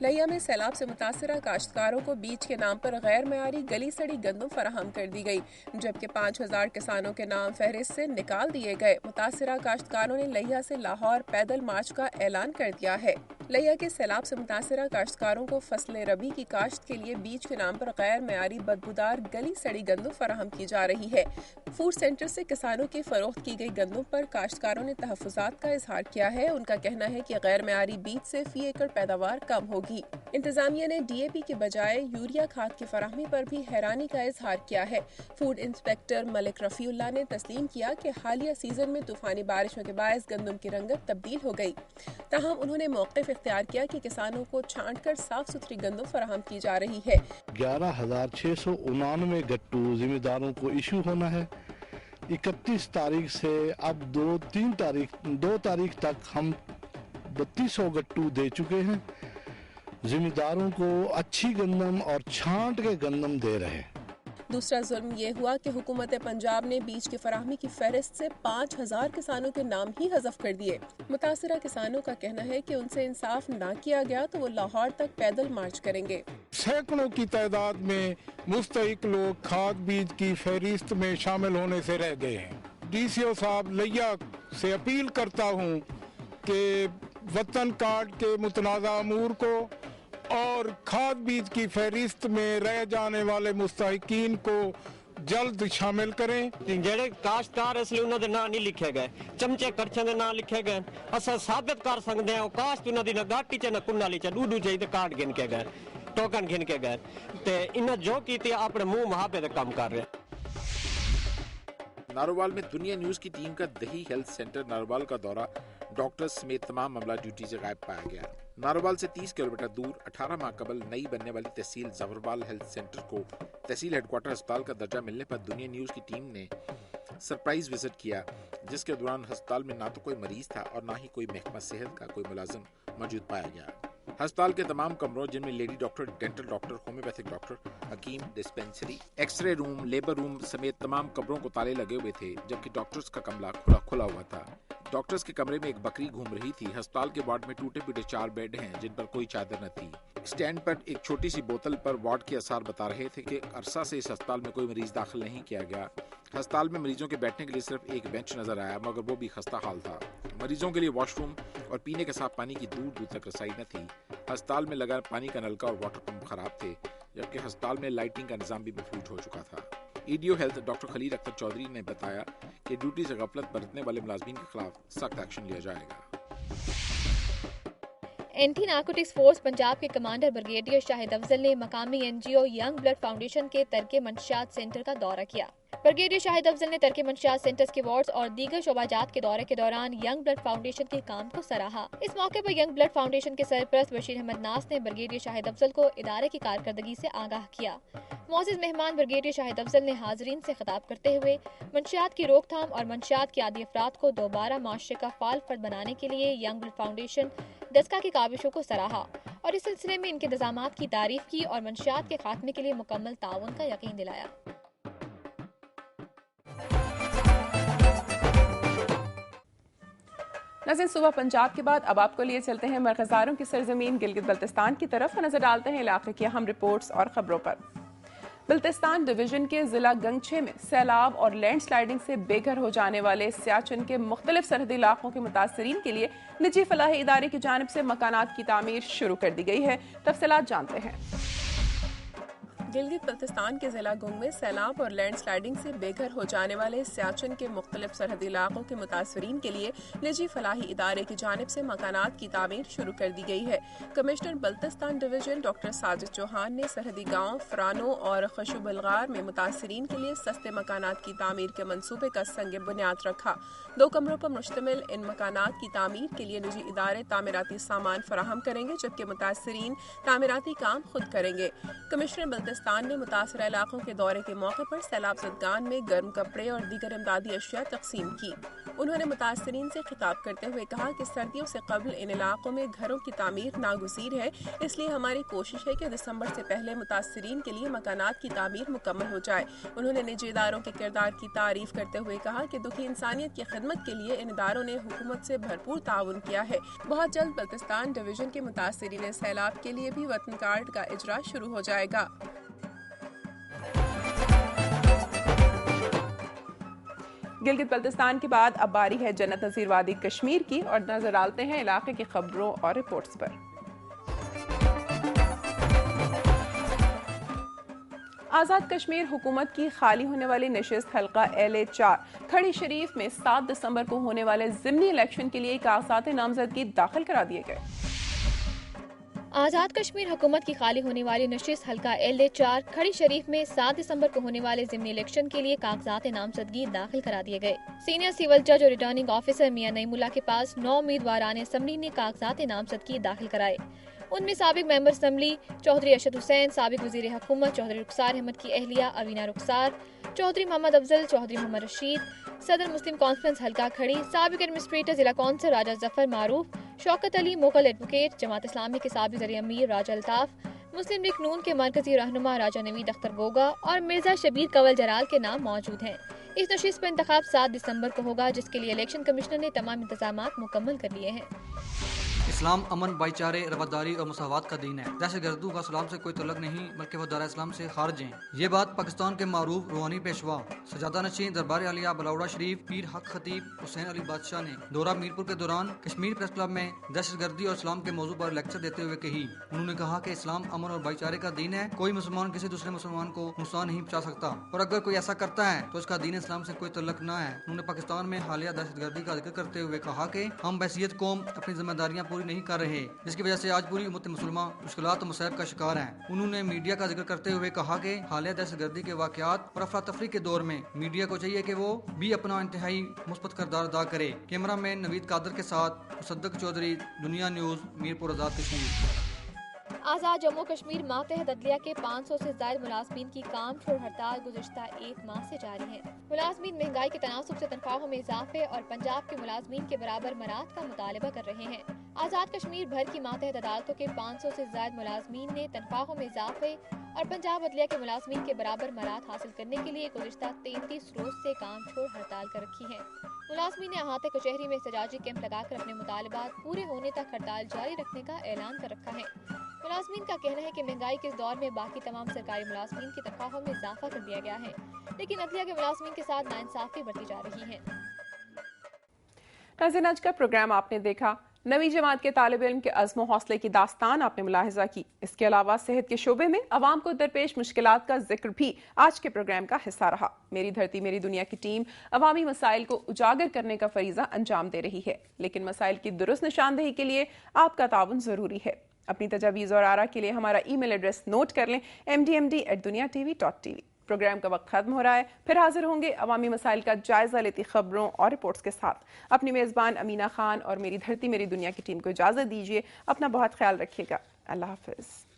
लिया में सैलाब से मुतासरा काश्तकारों को बीज के नाम पर गैर मयारी गली सड़ी गंदम फराहम कर दी गई, जबकि 5000 किसानों के नाम फहरिस्त से निकाल दिए गए। मुतासरा काश्तकारों ने लिया से लाहौर पैदल मार्च का ऐलान कर दिया है। लिया के सैलाब से मुतासरा काश्तकारों को फसल रबी की काश्त के लिए बीज के नाम पर गैर मयारी बदबूदार गली सड़ी गंदम फराहम की जा रही है। फूड सेंटर से किसानों की फरोख्त की गई गंदम पर काश्तकारों ने तहफ़्फ़ुज़ात का इजहार किया है। उनका कहना है कि गैर मयारी बीज से फी एकड़ पैदावार कम होगी। इंतजामिया ने DAP के बजाय यूरिया खाद की फराहमी पर भी हैरानी का इजहार किया है। फूड इंस्पेक्टर मलिक रफीउल्लाह ने तस्लीम किया कि हालिया सीजन में तूफानी बारिशों के बायस गंदम की रंगत तब्दील हो गई। ताहम उन्होंने मौक़िफ़ इख्तियार किया कि किसानों को छांट कर साफ सुथरी गंदम फराहम की जा रही है। 11,699 गट्टू जिम्मेदारों को इशू होना है। 31 तारीख से अब 2 तारीख तक हम 3200 गट्टू दे चुके हैं। जिम्मेदारों को अच्छी गंदम और छांट के गंदम दे रहे हैं। दूसरा जुल्म ये हुआ कि हुकूमत पंजाब ने बीज की फराहमी की फहरिस्त से 5000 किसानों के नाम ही हज़फ कर दिए। मुतासरा किसानों का कहना है कि उनसे इंसाफ ना किया गया तो वो लाहौर तक पैदल मार्च करेंगे। सैकड़ों की तादाद में मुस्तहिक लोग खाद बीज की फहरिस्त में शामिल होने से रह गए हैं। DCO साहब लिया से अपील करता हूँ कि वतन कार्ड के मुतनाज़ा अमूर को और खाद बीज की फहरिस्त में रह जाने वाले मुस्तहिकीन को जल्द शामिल करें। जेड़े काश्तकार इसलिए उन्होंने नाम नहीं लिखे गए, चमचे करछे दे नाम लिखे गए। असा साबित कर सकते हैं काश्त उन्हों की न गाटी च न कुन्नाली च डूडू चाहिए कार्ड गिन के गए, टोकन गिन के गए, ते इन्हें जो की अपने मुंह मुहाबे से काम कर रहे। नारोवाल में दुनिया न्यूज़ की टीम का दही हेल्थ सेंटर नारोवाल का दौरा डॉक्टर्स समेत तमाम मामला ड्यूटी से गायब पाया गया। नारोवाल से 30 किलोमीटर दूर 18 माह कबल नई बनने वाली तहसील जफरवाल हेल्थ सेंटर को तहसील हेडक्वार्टर अस्पताल का दर्जा मिलने पर दुनिया न्यूज़ की टीम ने सरप्राइज विजिट किया, जिसके दौरान अस्पताल में ना तो कोई मरीज था और ना ही कोई महकमा सेहत का कोई मुलाजिम मौजूद पाया गया। अस्पताल के तमाम कमरों जिनमें lady doctor, dental doctor, homeopathic doctor, हकीम, dispensary, x-ray room, labour room समेत तमाम कमरों को ताले लगे हुए थे, जबकि डॉक्टर्स का कमरा खुला हुआ था। डॉक्टर्स के कमरे में एक बकरी घूम रही थी। अस्पताल के वार्ड में टूटे फूटे 4 बेड हैं जिन पर कोई चादर न थी। स्टैंड पर एक छोटी सी बोतल पर वार्ड के आसार बता रहे थे कि अरसा से इस अस्पताल में कोई मरीज दाखिल नहीं किया गया। अस्पताल में मरीजों के बैठने के लिए सिर्फ एक बेंच नजर आया, मगर वो भी खस्ता हाल था। मरीजों के लिए वॉशरूम और पीने के साफ पानी की दूर दूर तक रसाई न थी। अस्पताल में लगा पानी का नलका और वाटर पंप खराब थे, जबकि अस्पताल में लाइटिंग का निजाम भी मफलूज हो चुका था। EDO health doctor Khalil Akhtar Chaudhry ने बताया कि ड्यूटी से गफलत बरतने वाले मुलाजमीन के खिलाफ सख्त एक्शन लिया जाएगा। एंटी नारकोटिक्स फोर्स पंजाब के कमांडर ब्रिगेडियर शाहिद अफजल ने मकामी NGO यंग ब्लड फाउंडेशन के तरके मंशियात सेंटर का दौरा किया। ब्रिगेडियर शाहिद अफजल ने तरके मंशियात सेंटर्स के वार्ड्स और दीगर शोबाजात के दौरे के दौरान यंग ब्लड फाउंडेशन के काम को सराहा। इस मौके पर यंग ब्लड फाउंडेशन के सरपरस्त बशीर अहमद नास ने ब्रिगेडियर शाहिद अफजल को इदारे की कारकर्दगी से आगाह किया। मौजूद मेहमान ब्रिगेडियर शाहिद अफजल ने हाजरीन से खिताब करते हुए मंशियात की रोकथाम और मंशियात के आदी अफराद को दोबारा माशरे का फाल फर्द बनाने के लिए यंग ब्लड फाउंडेशन दस्का की काविशों को सराहा और इस सिलसिले में इनके इंतजामात की तारीफ की और मंशियात के खात्मे के लिए मुकम्मल ताउन का यकीन दिलाया। नाज़रीन, सुबह पंजाब के बाद अब आपको लिए चलते हैं मरकज़दारों की सरजमीन गिलगित बल्तिस्तान की तरफ। नजर डालते हैं इलाके की अहम रिपोर्ट्स और खबरों पर। बल्तिस्तान डिवीजन के जिला गंगछे में सैलाब और लैंडस्लाइडिंग से बेघर हो जाने वाले सियाचिन के मुख्तलिफ सरहदी इलाकों के मुतासरीन के लिए निजी फलाही इदारे की जानिब से मकानात की तामीर शुरू कर दी गई है। तफसीलात जानते हैं। गिलगित बल्तिस्तान के जिला गुंग में सैलाब और लैंडस्लाइडिंग से बेघर हो जाने वाले सियाचिन के मुख्तलिफ सरहदी इलाकों के मुतासरीन के लिए निजी फलाही इदारे की जानिब से मकानात की तामीर शुरू कर दी गई है। Commissioner Baltistan division doctor Sajid Chauhan ने सरहदी गाँव फरानो और खशुबलगार में मुतासरीन के लिए सस्ते मकानात की तामीर के मनसूबे का संग बुनियाद रखा। 2 कमरों पर मुश्तमिल इन मकानात की तामीर के लिए निजी इदारे तामीराती सामान फराहम करेंगे, जबकि मुतासरीन तामीराती काम खुद करेंगे। कमिश्नर बल्तिस्तान ने मुतासरा इलाकों के दौरे के मौके पर सैलाब ज़दगान में गर्म कपड़े और दीगर इमदादी अशिया तकसीम की। उन्होंने मुतासरीन से खिताब करते हुए कहा कि सर्दियों से कबल इन इलाकों में घरों की तामीर नागुज़ीर है, इसलिए हमारी कोशिश है कि दिसंबर से पहले मुतासरीन के लिए मकानात की तामीर मुकम्मल हो जाए। उन्होंने निजी इदारों के किरदार की तारीफ करते हुए कहा कि दुखी इंसानियत की खिदमत के लिए इन इदारों ने हुकूमत से भरपूर ताउन किया है। बहुत जल्द बल्तिस्तान डिवीजन के मुतासरीन सैलाब के लिए भी वतन कार्ड का इजरा शुरू हो जाएगा। गिलगित बल्तिस्तान के बाद अब बारी है जन्नत नज़ीर वादी कश्मीर की, और नजर डालते हैं इलाके की खबरों और रिपोर्ट्स पर। आज़ाद कश्मीर हुकूमत की खाली होने वाली नशिस्त हल्का LA4 खड़ी शरीफ में 7 दिसंबर को होने वाले ज़िमनी इलेक्शन के लिए कागजात नामजदगी दाखिल करा दिए गए। आज़ाद कश्मीर हुकूमत की खाली होने वाली नशिस्त हल्का LA4 खड़ी शरीफ में 7 दिसंबर को होने वाले ज़िमनी इलेक्शन के लिए कागजात नामजदगी दाखिल करा दिए गए। सीनियर सिविल जज और रिटर्निंग ऑफिसर मियां नईमुल्ला के पास 9 उम्मीदवारान असम्बली ने कागजात नामजदगी दाखिल कराए। उनमें साबिक मेंबर असम्बली चौधरी अरशद हुसैन, साबिक वज़ीर हुकूमत चौधरी रुखसार अहमद की अहलिया अवीना रुखसार, चौधरी मोहम्मद अफजल, चौधरी मोहम्मद रशीद, सदर मुस्लिम कॉन्फ्रेंस हल्का खड़ी, साबिक एडमिनिस्ट्रेटर जिला कौंसल राजा जफर मारूफ, शौकत अली मुगल एडवोकेट, जमात इस्लामी के साबिक ज़रिए अमीर राजा अल्ताफ, मुस्लिम लीग नून के मरकजी रहनुमा राजा नवीद अख्तर गोगा और मिर्जा शबीर कंवल जलाल के नाम मौजूद हैं। इस नशिस्त पर इंतखाब 7 दिसंबर को होगा, जिसके लिए इलेक्शन कमिश्नर ने तमाम इंतजामात मुकम्मल कर लिए हैं। इस्लाम अमन, भाईचारे, रवादारी और मसावत का दीन है। दहशतगर्दों का इस्लाम से कोई तल्लुक नहीं, बल्कि वह दायरा इस्लाम से खारिज हैं। ये बात पाकिस्तान के मारूफ रूहानी पेशवा सजादा नशीन दरबार आलिया बलौड़ा शरीफ पीर हक खतीब हुसैन अली बादशाह ने दौरा मीरपुर के दौरान कश्मीर प्रेस क्लब में दहशतगर्दी और इस्लाम के मौजू पर लेक्चर देते हुए कही। उन्होंने कहा कि इस्लाम अमन और भाईचारे का दीन है, कोई मुसलमान किसी दूसरे मुसलमान को नुकसान नहीं पहुंचा सकता, और अगर कोई ऐसा करता है तो उसका दीन इस्लाम से कोई तल्लुक न है। उन्होंने पाकिस्तान में हालिया दहशतगर्दी का जिक्र करते हुए कहा कि हम बहसीयत कौम अपनी जिम्मेदारियां पूरी नहीं कर रहे, जिसकी वजह से आज पूरी उम्मत मुसलमान मुश्किलात और मसाइब का शिकार हैं। उन्होंने मीडिया का जिक्र करते हुए कहा कि हालिया दहशतगर्दी के वाकयात और अफरा तफरी के दौर में मीडिया को चाहिए कि वो भी अपना इंतहाई मुस्बत किरदार अदा करे। कैमरा मैन नवीद कादर के साथ मुसद्दक चौधरी, दुनिया न्यूज़, मीरपुर आज़ाद कश्मीर। आज़ाद जम्मू कश्मीर मातहत अदलिया के 500 से ज्यादा मुलाजमीन की काम छोड़ हड़ताल गुज़श्ता 1 माह से जारी है। मुलाजमीन महंगाई के तनासुब से तनख्वाहों में इजाफे और पंजाब के मुलाजमीन के बराबर मराद का मुतालबा कर रहे हैं। आज़ाद कश्मीर भर की मातहत अदालतों के 500 से ज्यादा मुलाजमीन ने तनख्वाहों में इजाफे और पंजाब अदलिया के मुलाजमीन के बराबर मराद हासिल करने के लिए गुज़श्ता 33 रोज से काम छोड़ हड़ताल कर रखी है। मुलाजमीन ने अहाते कचहरी में एहतजाजी कैंप लगाकर अपने मुतालबात पूरे होने तक हड़ताल जारी रखने का ऐलान कर रखा है। मुलाजमीन का कहना है कि महंगाई के इस दौर में बाकी तमाम सरकारी मुलाजमीन की तनख्वाहों में इजाफा कर दिया गया है, लेकिन अदलिया के मुलाजमीन के साथ नाइंसाफी बढ़ती जा रही है। नाज़रीन, आज का प्रोग्राम आपने देखा। नवी जमात के तालिब इल्म के अज़्म हौसले की दास्तान आपने मुलाहिजा की। इसके अलावा सेहत के शोबे में अवाम को दरपेश मुश्किलात का जिक्र भी आज के प्रोग्राम का हिस्सा रहा। मेरी धरती मेरी दुनिया की टीम अवामी मसाइल को उजागर करने का फरीजा अंजाम दे रही है, लेकिन मसाइल की दुरुस्त निशानदेही के लिए आपका ताउन जरूरी है। अपनी तजावीज़ और आरा के लिए हमारा ईमेल एड्रेस नोट कर लें, mdmd@duniatv.tv। प्रोग्राम का वक्त खत्म हो रहा है, फिर हाजिर होंगे अवामी मसाइल का जायजा लेती खबरों और रिपोर्ट्स के साथ। अपनी मेज़बान अमीना खान और मेरी धरती मेरी दुनिया की टीम को इजाज़त दीजिए। अपना बहुत ख्याल रखिएगा। अल्लाह हाफ़िज़।